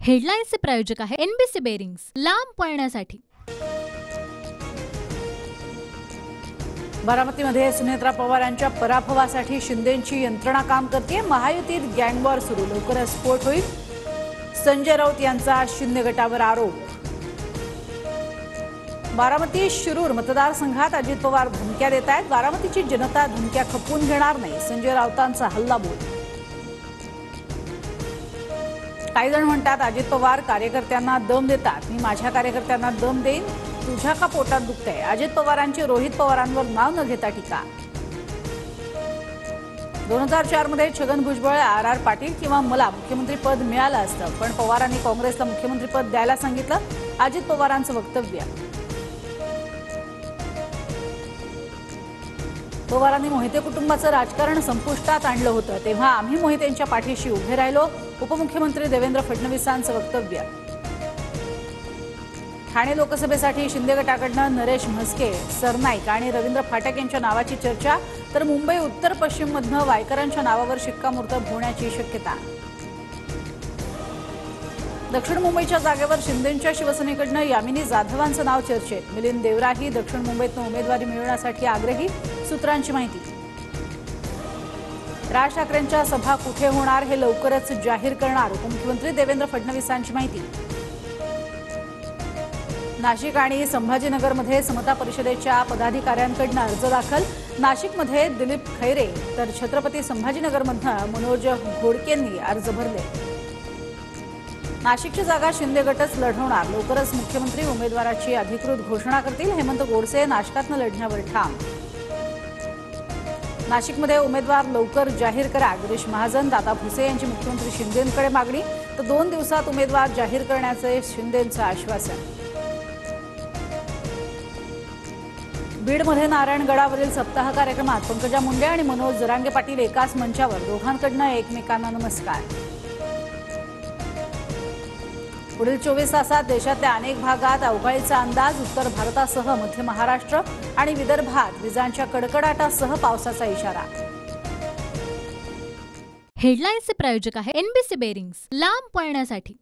हेडलाईन्सचे प्रायोजक आहे NBC bearings, लांब पळण्यासाठी। बारामतीमध्ये सुनेत्रा पवार यांच्या पराभवासाठी शिंदेंची यंत्रणा काम करते। महायुतीत गँगवॉर सुरू, लवकरच स्फोट होईल। संजय राऊत यांचा शिंदे गटावर आरोप। बारामती शिरूर मतदारसंघात अजित पवार धमक्या देत आहेत। बारामतीची जनता धमक्या खपवून घेणार नाही, संजय राऊतांचा हल्लाबोल। काही जण म्हणतात अजित पवार कार्यकर्त्यांना दम देतात, मी माझ्या कार्यकर्त्यांना दम देईन, तुझ्या का पोटात दुखतंय। अजित पवारांची रोहित पवारांवर नाव न घेता टीका। 2004 मध्ये छगन भुजबळ, आर पाटील किंवा मला मुख्यमंत्री पद मिळालं असतं, पण पवारांनी काँग्रेसला मुख्यमंत्री पद द्यायला सांगितलं, अजित पवारांचं वक्तव्य। पवारांनी मोहिते कुटुंबाचं राजकारण संपुष्टात आणलं होतं, तेव्हा आम्ही मोहितेंच्या पाठीशी उभे राहिलो, उपमुख्यमंत्री देवेंद्र फडणवीसांचं वक्तव्य। ठाणे लोकसभेसाठी शिंदे गटाकडनं नरेश म्हस्के, सरनाईक आणि रवींद्र फाटक यांच्या नावाची चर्चा, तर मुंबई उत्तर पश्चिममधनं वायकरांच्या नावावर शिक्कामोर्तब होण्याची शक्यता। दक्षिण मुंबईच्या जागेवर शिंदेंच्या शिवसेनेकडनं यामिनी जाधवांचं नाव चर्चेत। मिलिंद देवराही दक्षिण मुंबईतून उमेदवारी मिळवण्यासाठी आग्रही, सूत्रांची माहिती। राज ठाकरेंच्या सभा कुठे होणार हे लवकरच जाहीर करणार, उपमुख्यमंत्री देवेंद्र फडणवीसांची माहिती। नाशिक आणि संभाजीनगरमध्ये समता परिषदेच्या पदाधिकाऱ्यांकडून अर्ज दाखल। नाशिकमध्ये दिलीप खैरे तर छत्रपती संभाजीनगरमधनं मनोज घोडकेंनी अर्ज भरले। नाशिकची जागा शिंदे गटच लढवणार, लवकरच मुख्यमंत्री उमेदवाराची अधिकृत घोषणा करतील। हेमंत गोडसे नाशिकातनं लढण्यावर ठाम। नाशिकमध्ये उमेदवार लवकर जाहीर करा, गिरीश महाजन, दादा भुसे यांची मुख्यमंत्री शिंदेंकडे मागणी, तर 2 दिवसात उमेदवार जाहीर करण्याचे शिंदेंचं आश्वासन। बीडमध्ये नारायणगडावरील सप्ताह कार्यक्रमात पंकजा मुंडे आणि मनोज जरांगे पाटील एकाच मंचावर, दोघांकडनं एकमेकांना नमस्कार। पुढील 24 तासात देशातल्या अनेक भागात अवकाळीचा अंदाज, उत्तर भारतासह मध्य महाराष्ट्र आणि विदर्भात विजांच्या कडकडाटासह पावसाचा इशारा। हेडलाईन्सचे प्रायोजक आहे एनबीसी बेरिंग्स, लांब पळण्यासाठी।